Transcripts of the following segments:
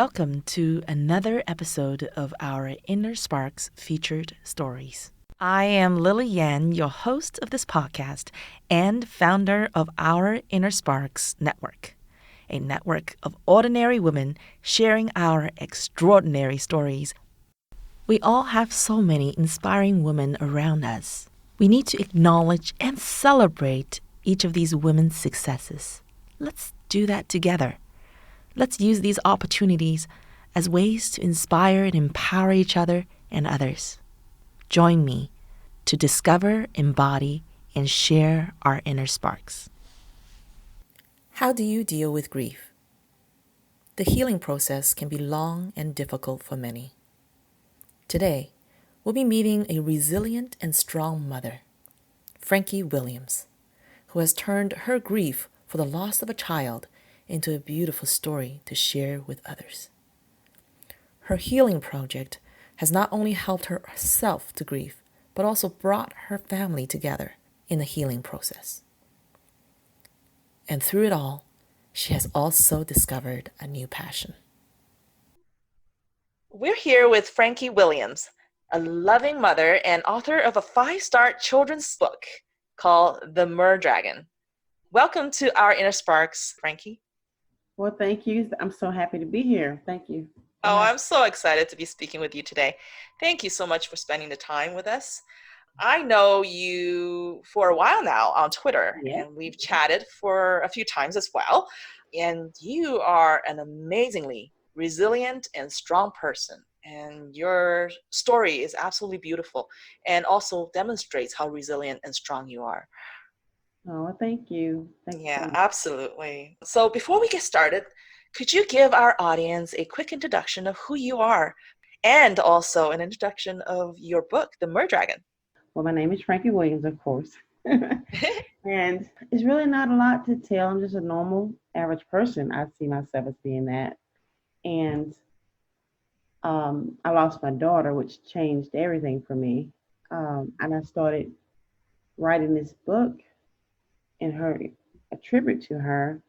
welcome to another episode of our Inner Sparks featured stories. I am Lily Yan, your host of this podcast and founder of our Inner Sparks Network, a network of ordinary women sharing our extraordinary stories. We all have so many inspiring women around us. We need to acknowledge and celebrate each of these women's successes. Let's do that together. Let's use these opportunities as ways to inspire and empower each other and others. Join me to discover, embody, and share our inner sparks. How do you deal with grief? The healing process can be long and difficult for many. Today, we'll be meeting a resilient and strong mother, Frankie Williams, who has turned her grief for the loss of a child into a beautiful story to share with others. Her healing project has not only helped herself to grief, but also brought her family together in the healing process. And through it all, she has also discovered a new passion. We're here with Frankie Williams, a loving mother and author of a 5-star children's book called The Merdragon. Welcome to our Inner Sparks, Frankie. Well, thank you. I'm so happy to be here. Thank you. Oh, I'm so excited to be speaking with you today. Thank you so much for spending the time with us. I know you for a while now on Twitter, and we've chatted for a few times as well. And you are an amazingly resilient and strong person. And your story is absolutely beautiful and also demonstrates how resilient and strong you are. Oh, thank you. Thank you so much. Absolutely. So before we get started, could you give our audience a quick introduction of who you are and also an introduction of your book, The Merdragon? Well, my name is Frankie Williams, of course. And it's really not a lot to tell. I'm just a normal, average person. I see myself as being that. And I lost my daughter, which changed everything for me. And I started writing this book in a tribute to her.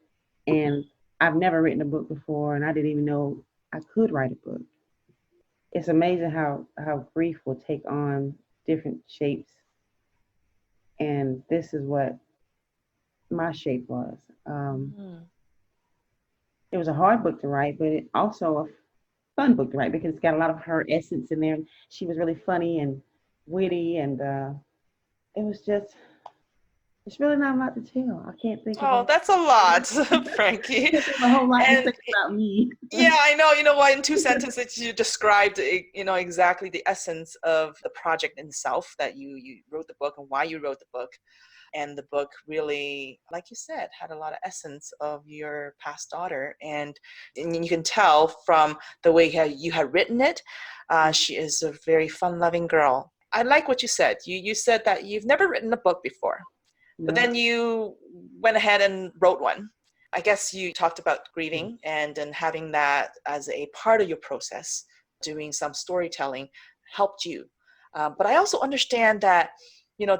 And I've never written a book before, and I didn't even know I could write a book. It's amazing how grief will take on different shapes. And this is what my shape was. It was a hard book to write, but it also a fun book to write because it's got a lot of her essence in there. She was really funny and witty, and it was just, it's really not a lot to tell. I can't think of Oh, that's a lot, Frankie. There's a whole lot to say about me. Yeah, I know. You know what? In 2 sentences, you described, exactly the essence of the project itself, that you wrote the book and why you wrote the book. And the book really, like you said, had a lot of essence of your past daughter. And you can tell from the way you had written it, she is a very fun-loving girl. I like what you said. You said that you've never written a book before. But then you went ahead and wrote one. I guess you talked about grieving and having that as a part of your process, doing some storytelling helped you. But I also understand that,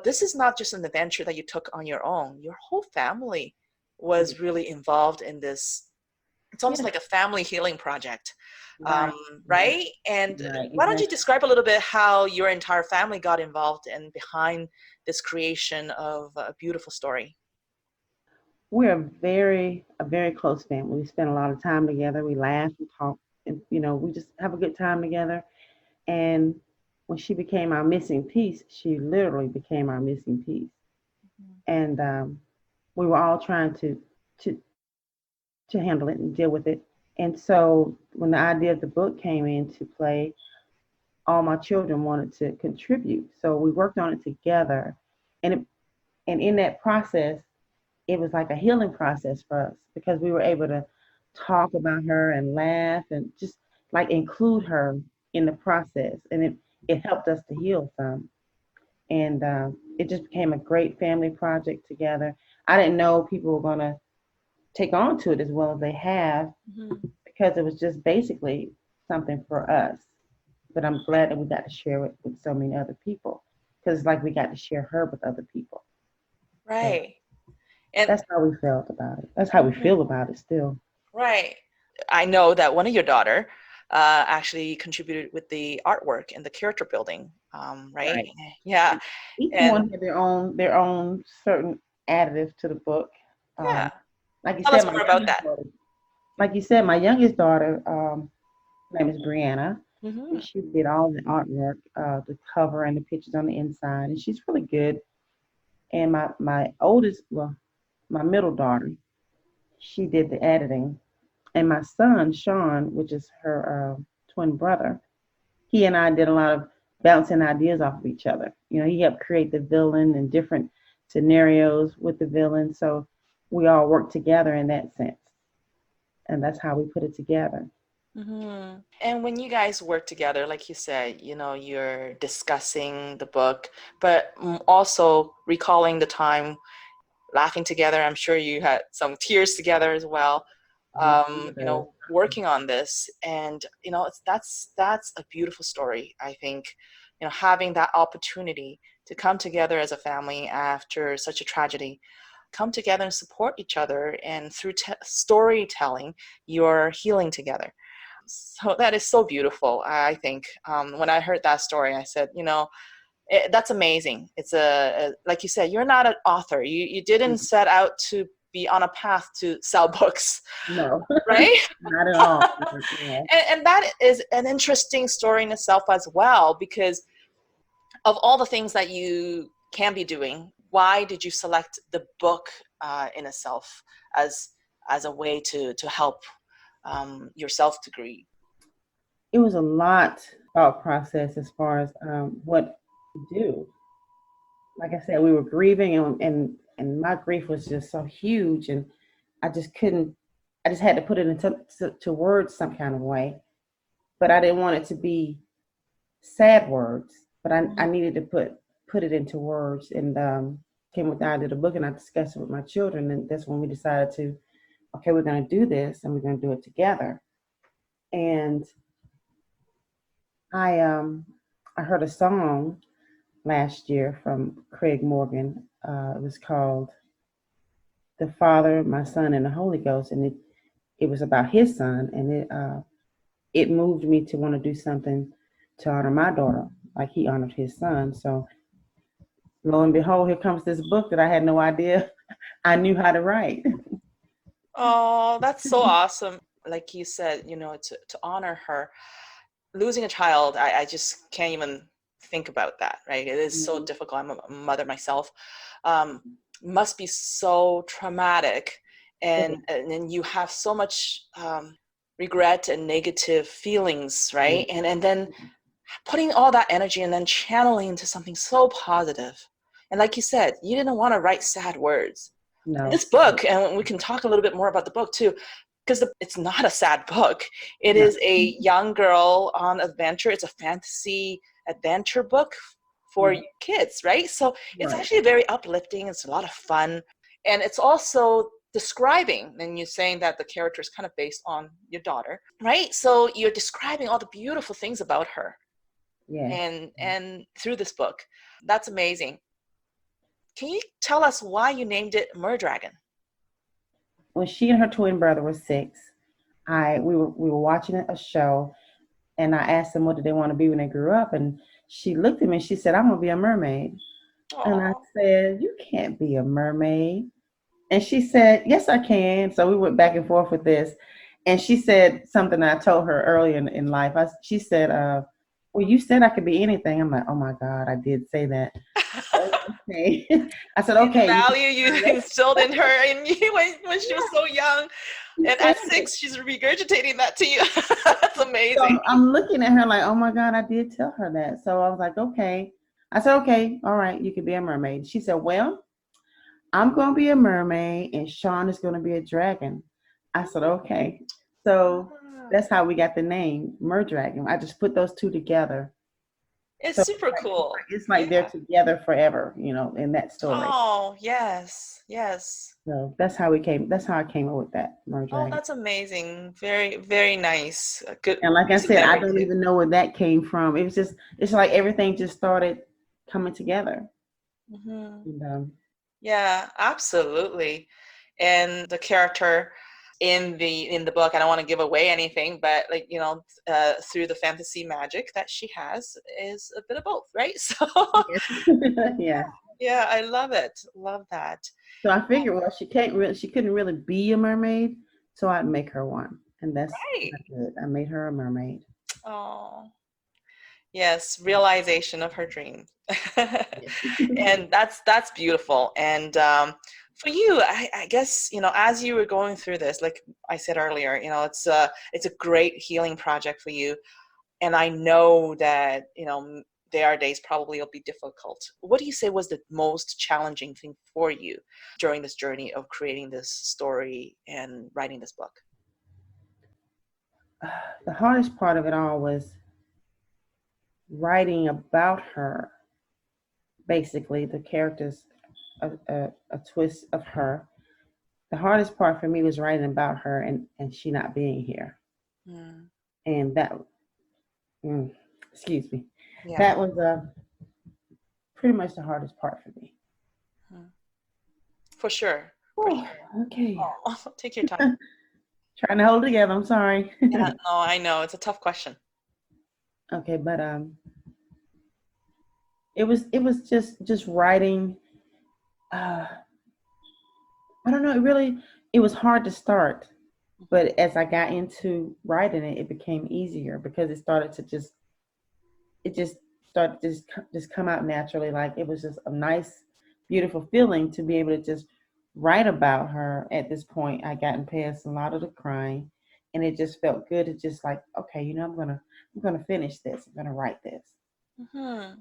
this is not just an adventure that you took on your own. Your whole family was really involved in this. It's almost like a family healing project, right? And why don't you describe a little bit how your entire family got involved and behind this creation of a beautiful story? We're a very close family. We spend a lot of time together. We laugh and talk, and we just have a good time together. And when she became our missing piece, she literally became our missing piece. And we were all trying to handle it and deal with it. And so when the idea of the book came into play, all my children wanted to contribute. So we worked on it together. And in that process, it was like a healing process for us because we were able to talk about her and laugh and just like include her in the process. And it helped us to heal some. And it just became a great family project together. I didn't know people were going to take on to it as well as they have because it was just basically something for us. But I'm glad that we got to share it with so many other people because it's like we got to share her with other people. Right. And that's how we felt about it. That's how we feel about it still. Right. I know that one of your daughter actually contributed with the artwork and the character building, right? Right. Yeah. Each And one had their own certain additive to the book. yeah, Um, like you tell said, us my more about youngest that. daughter, like you said, my youngest daughter, her name is Brianna, Hmm. and she did all the artwork, the cover and the pictures on the inside, and she's really good. And my oldest, well, my middle daughter, she did the editing, and my son Sean, which is her twin brother, he and I did a lot of bouncing ideas off of each other. He helped create the villain and different scenarios with the villain, so we all worked together in that sense, and that's how we put it together. Hmm. And when you guys work together, like you said, you're discussing the book, but also recalling the time, laughing together. I'm sure you had some tears together as well. Working on this, and that's a beautiful story. I think, having that opportunity to come together as a family after such a tragedy, come together and support each other, and through storytelling, you're healing together. So that is so beautiful. I think when I heard that story, I said, that's amazing. It's like you said, you're not an author. You didn't set out to be on a path to sell books, No, right? not at all. Yeah. And that is an interesting story in itself as well, because of all the things that you can be doing, why did you select the book in itself as a way to help yourself to grieve? It was a lot thought process as far as what to do. Like I said, we were grieving, and my grief was just so huge, and I just couldn't. I just had to put it into to words some kind of way, but I didn't want it to be sad words. But I needed to put it into words, and came with the idea of the book, and I discussed it with my children, and that's when we decided to, okay, we're going to do this, and we're going to do it together. And I um I heard a song last year from Craig Morgan. It was called "The Father, My Son, and the Holy Ghost," and it was about his son, and it moved me to want to do something to honor my daughter, like he honored his son. So lo and behold, here comes this book that I had no idea I knew how to write. Oh, that's so awesome. Like you said, to honor her. Losing a child, I just can't even think about that, right? It is so difficult. I'm a mother myself. Um, must be so traumatic. And then you have so much regret and negative feelings, right? And then putting all that energy and then channeling into something so positive. And like you said, you didn't want to write sad words. No, This book, and we can talk a little bit more about the book too, because it's not a sad book. It no, is a young girl on adventure. It's a fantasy adventure book for no, kids, right? So it's right. actually very uplifting. It's a lot of fun. And it's also describing, and you're saying that the character is kind of based on your daughter, right? So you're describing all the beautiful things about her Yes. and through this book. That's amazing. Can you tell us why you named it Merdragon? When she and her twin brother were 6, we were watching a show, and I asked them what did they want to be when they grew up, and she looked at me and she said, "I'm gonna be a mermaid." And I Oh, said, "You can't be a mermaid." And she said, "Yes, I can." So we went back and forth with this. And she said something I told her early in life. She said, "Well, you said I could be anything." I'm like, "Oh my God, I did say that." Okay. I said, see the "Okay, you can value you have it." instilled in her and you when she was so young. She And said at it. 6, she's regurgitating that to you. That's So amazing. I'm looking at her like, "Oh my God, I did tell her that." So I was like, "Okay." I said, "Okay, all right, you can be a mermaid." She said, "Well, I'm going to be a mermaid and Sean is going to be a dragon." I said, "Okay." So that's how we got the name Merdragon. I just put those two together. It's So super cool. it's like they're Yeah. together forever, in that story. Oh, yes. Yes. So that's how I came up with that Oh, Merdragon. that's amazing. Very, very nice. A good And like I piece of said, I memory don't too. even know where that came from. It's like everything just started coming together. Hmm. And Yeah, absolutely. And the character. in the book. I don't want to give away anything, but like, through the fantasy magic that she has is a bit of both, right? So Yes. Yeah. yeah, I love it. Love that. So I figured, well, she couldn't really be a mermaid, so I'd make her one, and that's what Right. I did. I made her a mermaid. Oh, yes, realization of her dream. Yes. And that's beautiful. And for you, I guess, as you were going through this, like I said earlier, it's a great healing project for you. And I know that, there are days probably it'll be difficult. What do you say was the most challenging thing for you during this journey of creating this story and writing this book? The hardest part of it all was writing about her, basically the characters, a twist of her. The hardest part for me was writing about her and she not being here, Mm, and that, mm, excuse me, yeah. that was pretty much the hardest part for me. Mm, for sure. For Oh, sure. okay. Oh, take your time. Trying to hold it together. I'm sorry. Yeah, no, I know. It's a tough question. Okay, but it was just writing. Uh, I don't know. It was hard to start, Mhm. but as I got into writing it, it became easier because it just started to just come out naturally. Like it was just a nice, beautiful feeling to be able to just write about her. At this point, I gotten past a lot of the crying, and it just felt good to just like, okay, I'm gonna finish this. I'm gonna write this. Mhm.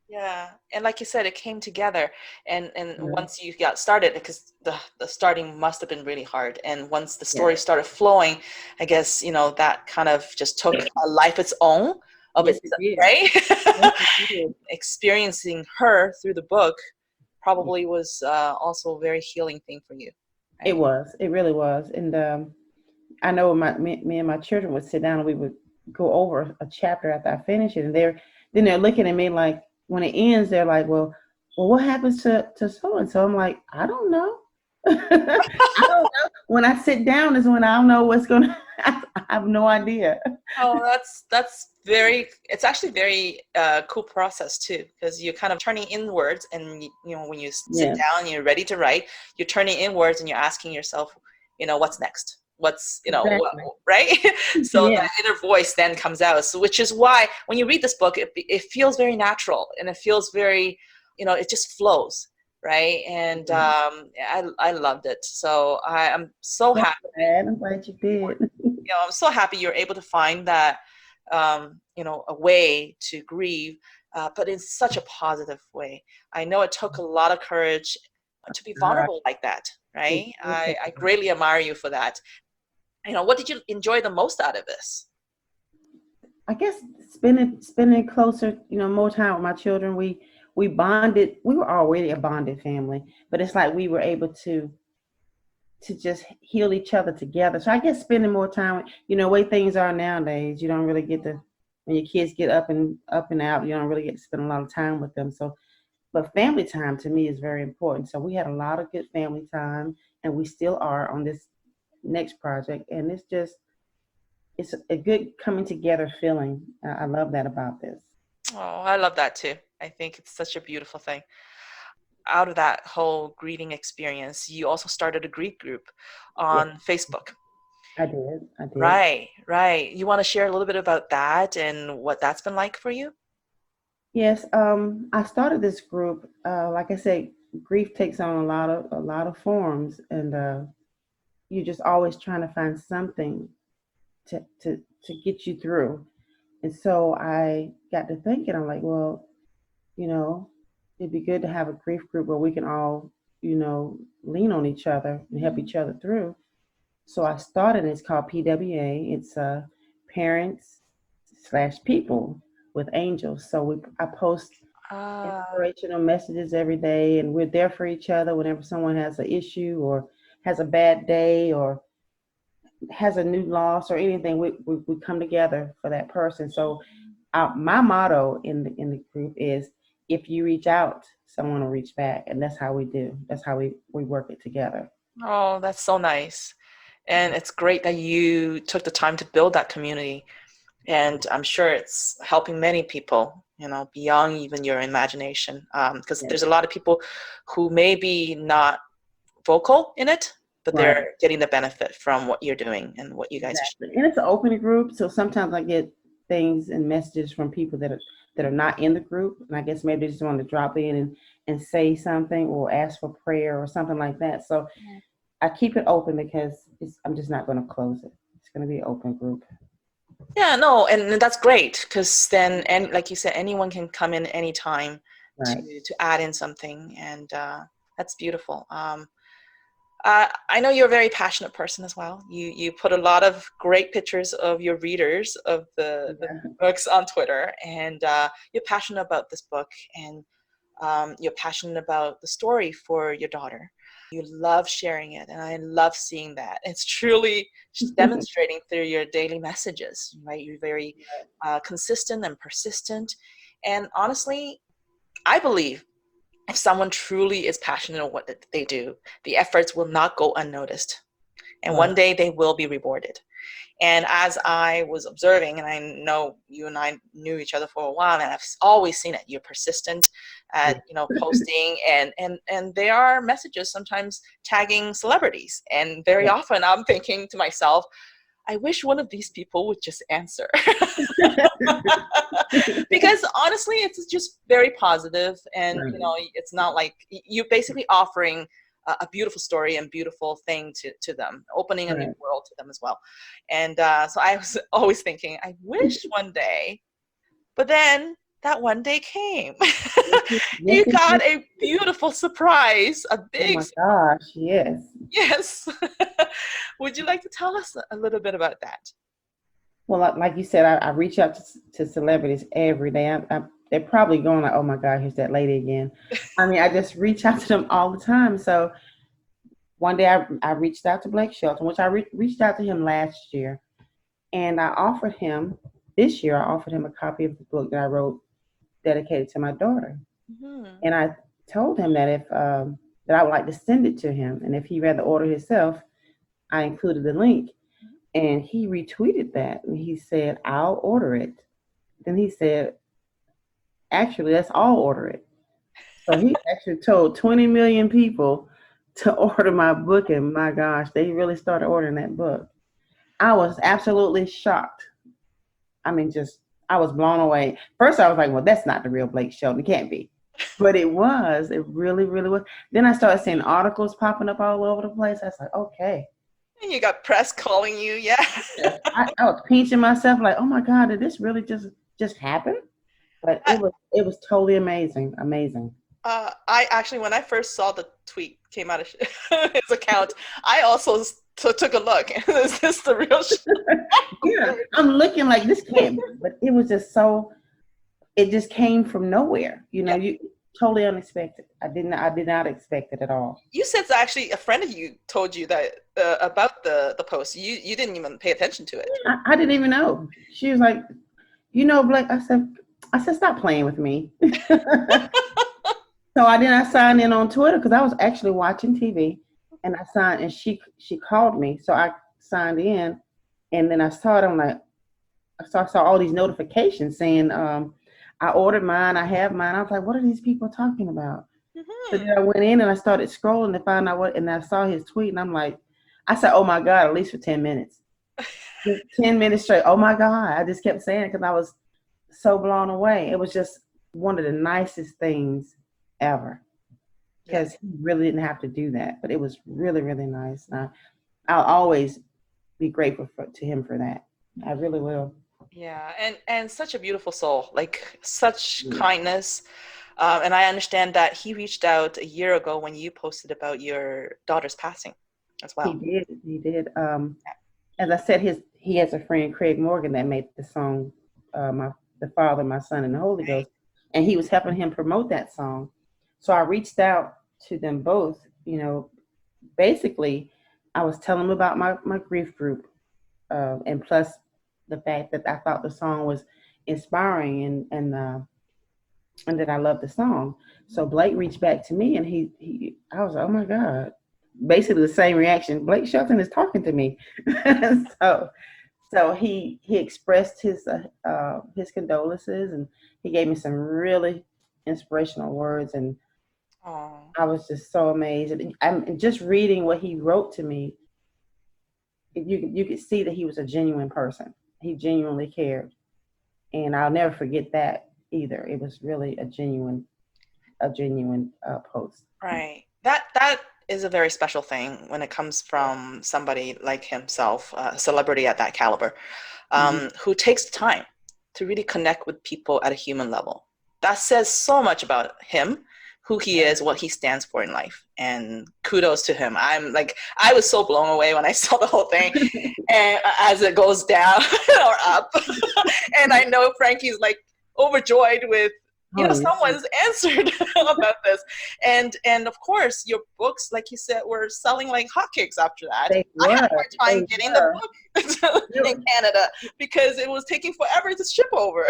Yeah, and like you said, it came together, and Yeah. once you got started, because the starting must have been really hard, and once the Yes. story started flowing, I guess that kind of just took a life its own of Yes, its, it did. right? Yes, it did. Experiencing her through the book Yeah. probably was also a very healing thing for you, It right? was. It really was. And I know me and my children would sit down and we would go over a chapter after I finish it, and they're looking at me like when it ends, they're like, well, what happens to so and so? I'm like, I don't know. I don't know. When I sit down is when I don't know what's gonna. I have no idea. Oh, that's very. It's actually very cool process too, because you're kind of turning inwards, and when you sit Yeah, down, and you're ready to write. You're turning inwards, and you're asking yourself, what's next? What's exactly. right? So Yeah, that inner voice then comes out. So, which is why when you read this book, it feels very natural, and it feels very, it just flows, right? And I loved it. So I'm so that's happy. bad. I'm glad you did. I'm so happy you're able to find that, a way to grieve, but in such a positive way. I know it took a lot of courage to be Uh, vulnerable like that, it right? did take I greatly admire you for that. What did you enjoy the most out of this? I guess spending closer, more time with my children. We bonded. We were already a bonded family, but it's like we were able to just heal each other together. So I guess spending more time, way things are nowadays, you don't really get to when your kids get up and out, you don't really get to spend a lot of time with them. So, but family time to me is very important. So we had a lot of good family time, and we still are on this next project, and it's a good coming together feeling. I love that about this. Oh, I love that too. I think it's such a beautiful thing. Out of that whole greeting experience, you also started a Greek group Yes, on Facebook. I did. I did. Right, right. You want to share a little bit about that and what that's been like for you? Yes, I started this group. Like I said, grief takes on a lot of forms, and you're just always trying to find something to get you through. And so I got to thinking, I'm like, well, you know, it'd be good to have a grief group where we can all, lean on each other and help each other through. So I started. It's called PWA. It's parents slash people with angels. So I post Ah, inspirational messages every day, and we're there for each other whenever someone has an issue or has a bad day or has a new loss or anything. We come together for that person. So my motto in the group is, if you reach out, someone will reach back, and that's how we do. That's how we work it together. oh, that's so nice. And it's great that you took the time to build that community. And I'm sure it's helping many people, beyond even your imagination. Because Yes. there's a lot of people who may be not vocal in it, but Right. they're getting the benefit from what you're doing and what you guys are Exactly. sharing. And it's an open group, so sometimes I get things and messages from people that are not in the group, and I guess maybe they just want to drop in and say something or ask for prayer or something like that. So I keep it open because I'm just not going to close it. It's going to be an open group. Yeah, no, and that's great because then, and like you said, anyone can come in anytime Right. to add in something, and that's beautiful. I know you're a very passionate person as well. You put a lot of great pictures of your readers of the books on Twitter, and you're passionate about this book, and you're passionate about the story for your daughter. You love sharing it, and I love seeing that. It's truly demonstrating through your daily messages, right? You're very consistent and persistent, and honestly, I believe if someone truly is passionate about what they do, the efforts will not go unnoticed. And one day they will be rewarded. And as I was observing, and I know you and I knew each other for a while, and I've always seen it. You're persistent at, posting, and there are messages sometimes tagging celebrities. And very often I'm thinking to myself, I wish one of these people would just answer. Because honestly, it's just very positive, and it's not like you're basically offering a beautiful story and beautiful thing to them, opening a new world to them as well. And so I was always thinking, I wish one day, but then that one day came. You got a beautiful surprise, a big surprise. Oh my gosh, yes. Yes. Would you like to tell us a little bit about that? Well, like you said, I reach out to celebrities every day. They're probably going like, oh my God, here's that lady again. I mean, I just reach out to them all the time. So one day I reached out to Blake Shelton, which I reached out to him last year. And this year, I offered him a copy of the book that I wrote dedicated to my daughter. Mm-hmm. And I told him that that I would like to send it to him. And if he'd rather order himself, I included the link. And he retweeted that and he said, I'll order it. Then he said, actually, let's all order it. So he actually told 20 million people to order my book. And my gosh, they really started ordering that book. I was absolutely shocked. I mean, I was blown away. First, I was like, well, that's not the real Blake Shelton. It can't be. But it was. It really, really was. Then I started seeing articles popping up all over the place. I was like, okay. And you got press calling you, yeah. I was pinching myself like, oh my God, did this really just happen? But it was totally amazing. I actually, when I first saw the tweet came out of his account, I also took a look. Is this the real shit? Yeah, I'm looking like this can't be. But it was just it just came from nowhere. You totally unexpected. I did not expect it at all. You said that actually a friend of you told you that about the post. You didn't even pay attention to it. I didn't even know. She was like, Blake, I said, stop playing with me. So I signed in on Twitter because I was actually watching TV, and I signed, and she called me, so I signed in, and then I saw it. I'm like, I saw all these notifications saying, I ordered mine, I have mine. I was like, what are these people talking about? Mm-hmm. So then I went in and I started scrolling to find out and I saw his tweet, and I'm like, I said, oh my God, at least for 10 minutes. 10 minutes straight. Oh my God. I just kept saying it because I was so blown away. It was just one of the nicest things ever, because he really didn't have to do that, but it was really, really nice. I'll always be grateful to him for that. I really will. Yeah, and such a beautiful soul, like such kindness. And I understand that he reached out a year ago when you posted about your daughter's passing as well. He did. As I said, he has a friend, Craig Morgan, that made the song, the Father, My Son, and the Holy Ghost, and he was helping him promote that song. So I reached out to them both. Basically, I was telling them about my grief group, and plus the fact that I thought the song was inspiring and that I loved the song. So Blake reached back to me, and I was like, oh my God, basically the same reaction. Blake Shelton is talking to me. so he expressed his condolences, and he gave me some really inspirational words, and Oh, I was just so amazed. And I'm just reading what he wrote to me. You could see that he was a genuine person. He genuinely cared, and I'll never forget that either. It was really a genuine post. right. That is a very special thing when it comes from somebody like himself, a celebrity at that caliber, Hmm. who takes the time to really connect with people at a human level. That says so much about him, who he is, what he stands for in life. And kudos to him. I was so blown away when I saw the whole thing, and as it goes down or up. And I know Frankie's like overjoyed with, Oh yeah, someone's answered about this. And of course your books, like you said, were selling like hotcakes after that. they I had were. a hard time They getting the were. book They in were. Canada because it was taking forever to ship over.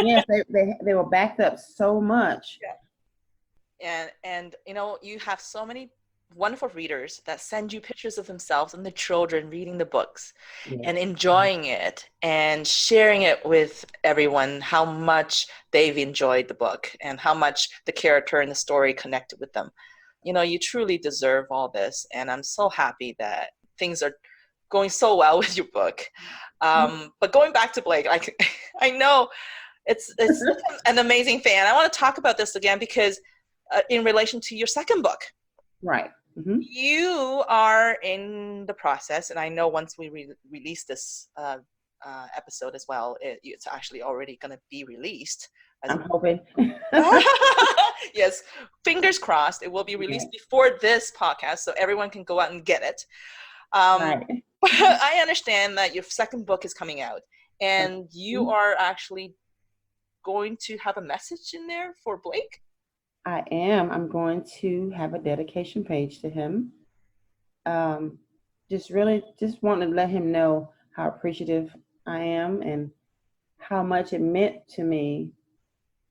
Yes, they were backed up so much. Yeah. And you have so many wonderful readers that send you pictures of themselves and the children reading the books Yes. and enjoying it and sharing it with everyone, how much they've enjoyed the book and how much the character and the story connected with them. You truly deserve all this, and I'm so happy that things are going so well with your book. But going back to Blake, like I know it's an amazing fan. I want to talk about this again because in relation to your second book, Right. Hmm. you are in the process, and I know once we release this episode as well, it's actually already going to be released. As I'm hoping. yes, fingers crossed, it will be Yeah. released before this podcast, so everyone can go out and get it. Right. But I understand that your second book is coming out, and you Mhm. are actually going to have a message in there for Blake. I am. I'm going to have a dedication page to him. Um, just really, just wanting to let him know how appreciative I am and how much it meant to me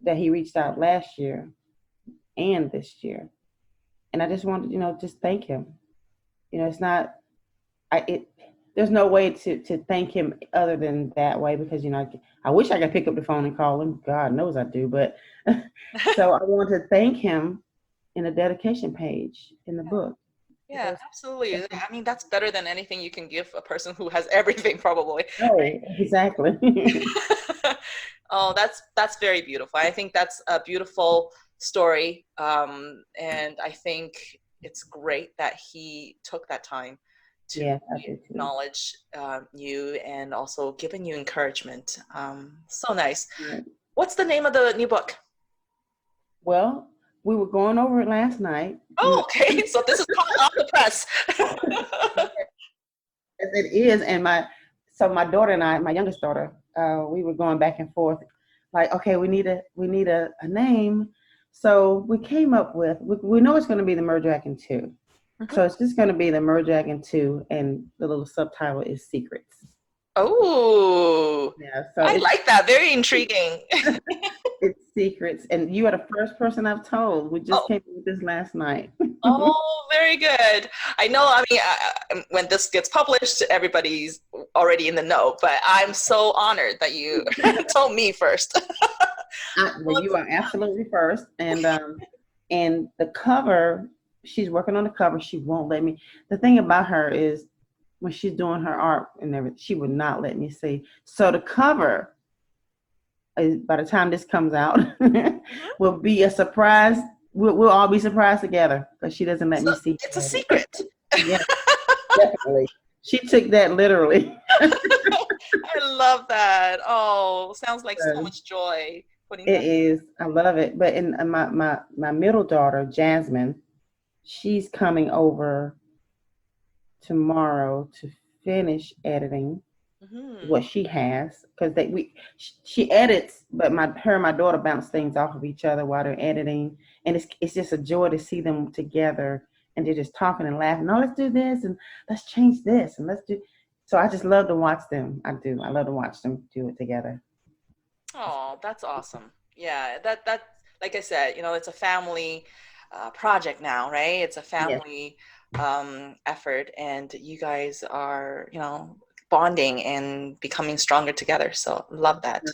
that he reached out last year and this year. And I just wanted, just thank him. It's not, I, it, there's no way to thank him other than that way because, I wish I could pick up the phone and call him. God knows I do. But so I want to thank him in a dedication page in the book Yeah, because, absolutely. I mean, that's better than anything you can give a person who has everything, probably. oh, exactly. Oh, that's very beautiful. I think that's a beautiful story, and I think it's great that he took that time to Yes, I really do too. acknowledge you and also giving you encouragement. So nice. Yeah. What's the name of the new book? Well, we were going over it last night. Oh, okay. So this is hot off the press. Yes, it is. And my daughter and I, my youngest daughter, we were going back and forth, like, okay, we need a name. So we came up with, we know it's going to be the Merdragon 2. Mhm. So it's just going to be the Merdragon 2, and the little subtitle is Secrets. Oh, Yeah, so I it's like that. Very intriguing. it's Secrets, and you are the first person I've told. We just Oh, came up with this last night. oh, very good. I know, I mean, when this gets published, everybody's already in the know, but I'm so honored that you told me first. Well, you are absolutely first, and the cover. She's working on the cover. She won't let me. The thing about her is when she's doing her art and everything, she would not let me see. So the cover, by the time this comes out, Mhm. will be a surprise. We'll all be surprised together because she doesn't let So me see. it's a secret. Yeah, definitely. She took that literally. I love that. Oh, sounds like so much joy putting It that. is. I love it. But in my middle daughter, Jasmine, she's coming over tomorrow to finish editing Mhm. what she has because she edits, but my daughter bounce things off of each other while they're editing, and it's just a joy to see them together and they're just talking and laughing. No, let's do this and let's change this and let's do. So I just love to watch them. I do. I love to watch them do it together. Oh, that's awesome. Yeah, like I said, it's a family project now, right? It's a Yes. family effort, and you guys are, bonding and becoming stronger together. So love that.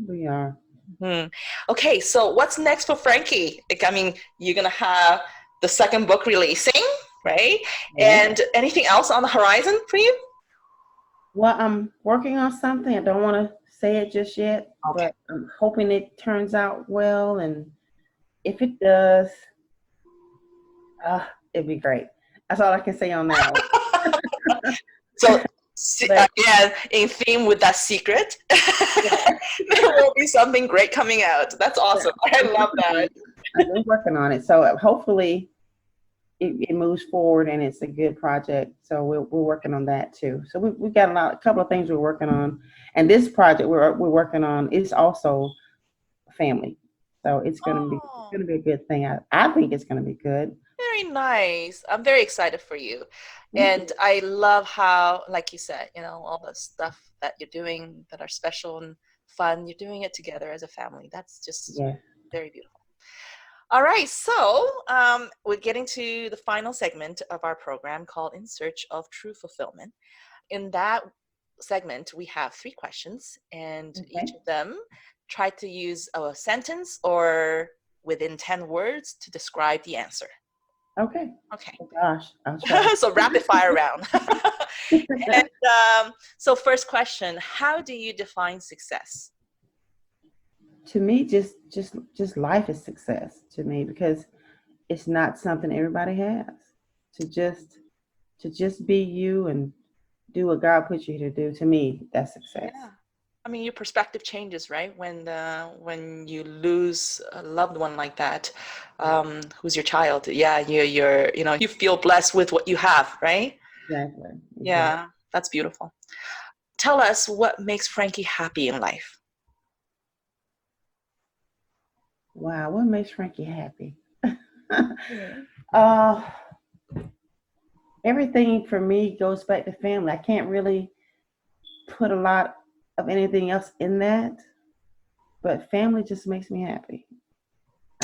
We are. Okay, so what's next for Frankie? Like, I mean, you're gonna have the second book releasing, right? Yeah. And anything else on the horizon for you? Well, I'm working on something. I don't want to say it just yet, Okay. but I'm hoping it turns out well. And if it does, it'd be great. That's all I can say on that one. So But again, in theme with that secret, there will be something great coming out. That's awesome. I love that. I've been working on it. So hopefully it moves forward and it's a good project. So we're working on that too. So we got a couple of things we're working on. And this project we're working on is also family. So it's Oh, gonna be a good thing. I think it's gonna be good. very nice. I'm very excited for you. Thank you. And I love how, like you said, all the stuff that you're doing that are special and fun, you're doing it together as a family. That's just Yeah. very beautiful. All right, so we're getting to the final segment of our program called In Search of True Fulfillment. In that segment, we have 3 questions, and Okay. each of them try to use a sentence or within 10 words to describe the answer. Okay. Okay. Oh gosh, I'll try. So rapid fire round. And so first question, how do you define success? To me, just life is success to me because it's not something everybody has. To just to just be you and do what God put you to do. To me, that's success. Yeah. I mean, your perspective changes, right? When you lose a loved one like that, who's your child? Yeah, you feel blessed with what you have, right? Exactly. Exactly. Yeah, that's beautiful. Tell us what makes Frankie happy in life. Wow, what makes Frankie happy? uh, Everything for me goes back to family. I can't really put a lot of anything else in that, but family just makes me happy.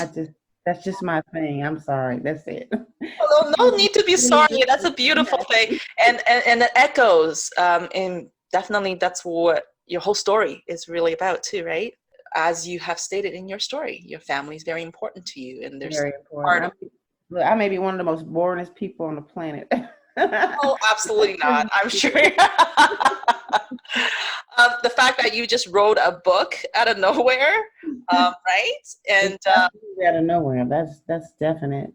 I just That's just my thing. I'm sorry. That's it. Well, no need to be Family sorry. just That's a makes me beautiful thing, happy. and it echoes. And definitely, that's what your whole story is really about, too, right? As you have stated in your story, your family is very important to you, and there's Very part important. of. Look, I may be one of the most boringest people on the planet. Oh, absolutely not. I'm sure. The fact that you just wrote a book out of nowhere, right? It's And absolutely out of nowhere. That's definite.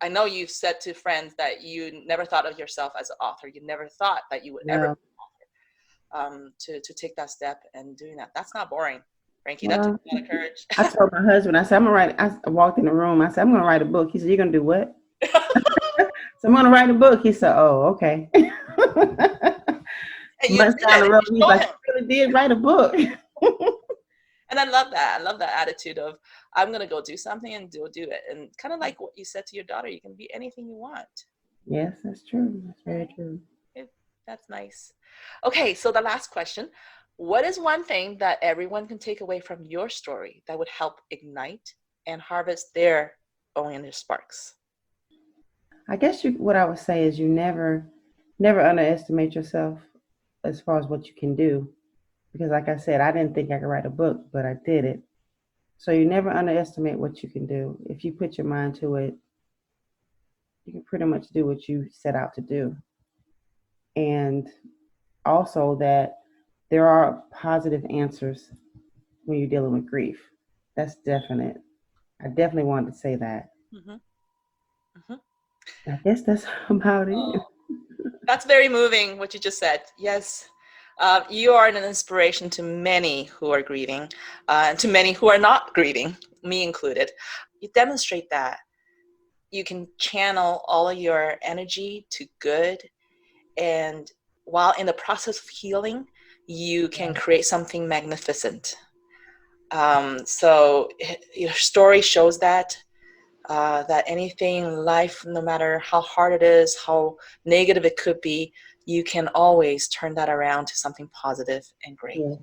I know you've said to friends that you never thought of yourself as an author. You never thought that you would ever No. to take that step and doing that. That's not boring, Frankie. That took Well, a lot of I courage. told my husband, I said, I'm gonna write. I walked in the room. I said, I'm gonna write a book. He said, you're gonna do what? So I'm gonna write a book. He said, oh, okay. And you Months did down it, the and road, you he's showed like, him. you really did write a book. And I love that. I love that attitude of I'm gonna go do something and do it. And kind of like what you said to your daughter, you can be anything you want. Yes, that's true. That's very Right? true. That's nice. Okay, so the last question. What is one thing that everyone can take away from your story that would help ignite and harvest their own inner sparks? I guess what I would say is you never underestimate yourself as far as what you can do. Because like I said, I didn't think I could write a book, but I did it. So you never underestimate what you can do. If you put your mind to it, you can pretty much do what you set out to do. And also that there are positive answers when you're dealing with grief. That's definite. I definitely wanted to say that. Mm-hmm. Mm-hmm. I guess that's about it. Oh, that's very moving, what you just said. Yes. You are an inspiration to many who are grieving, and to many who are not grieving, me included. You demonstrate that you can channel all of your energy to good, and while in the process of healing, you can create something magnificent. So your story shows that anything in life, no matter how hard it is, how negative it could be, you can always turn that around to something positive and great. Yeah,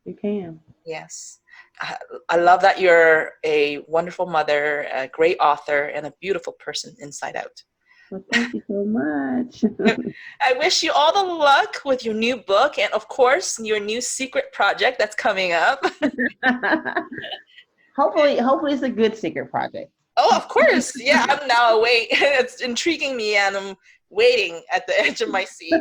you can. Yes. I love that you're a wonderful mother, a great author, and a beautiful person inside out. Well, thank you so much. I wish you all the luck with your new book and, of course, your new secret project that's coming up. Hopefully it's a good secret project. Oh, of course. Yeah, I'm now awake. It's intriguing me, and I'm waiting at the edge of my seat.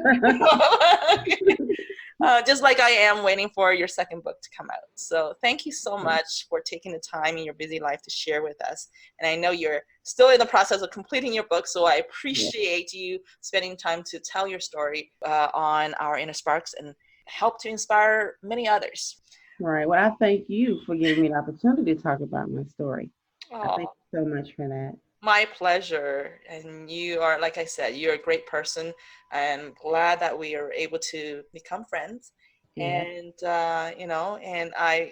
Just like I am waiting for your second book to come out. So thank you so much for taking the time in your busy life to share with us. And I know you're still in the process of completing your book, so I appreciate you spending time to tell your story on Our Inner Sparks and help to inspire many others. Right. Well, I thank you for giving me the opportunity to talk about my story. I thank Oh, you so much for that. my pleasure. And you are, like I said, you're a great person. I'm glad that we are able to become friends. Yeah. And, and I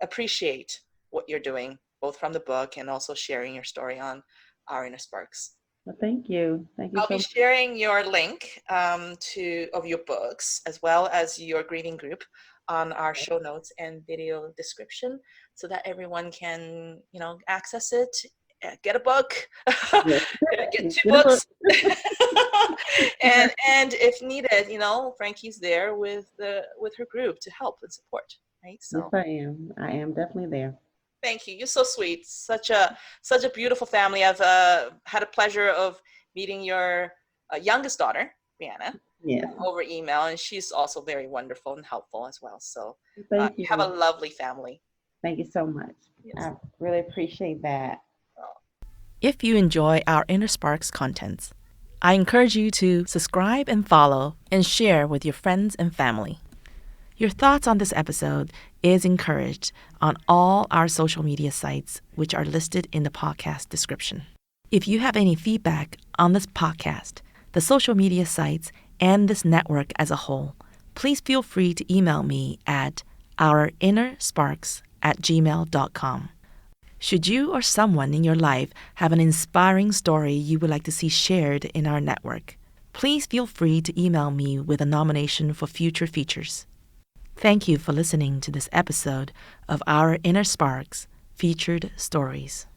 appreciate what you're doing, both from the book and also sharing your story on Our Inner Sparks. Well, thank you. Thank you I'll so be much. sharing your link of your books as well as your greeting group on our show notes and video description so that everyone can, access it, get a book, Yeah. get two Get a book. books. and if needed, Frankie's there with her group to help and support, right? Yes, So I am. I am definitely there. thank you. You're so sweet. Such a beautiful family. I've had a pleasure of meeting your youngest daughter, Brianna, Yes. over email, and she's also very wonderful and helpful as well. So Thank you have a you. lovely family. Thank you so much. Yes. I really appreciate that. If you enjoy our Inner Sparks contents, I encourage you to subscribe and follow and share with your friends and family. Your thoughts on this episode is encouraged on all our social media sites, which are listed in the podcast description. If you have any feedback on this podcast, the social media sites, and this network as a whole, please feel free to email me at ourinnersparks@gmail.com. Should you or someone in your life have an inspiring story you would like to see shared in our network, please feel free to email me with a nomination for future features. Thank you for listening to this episode of Our Inner Sparks Featured Stories.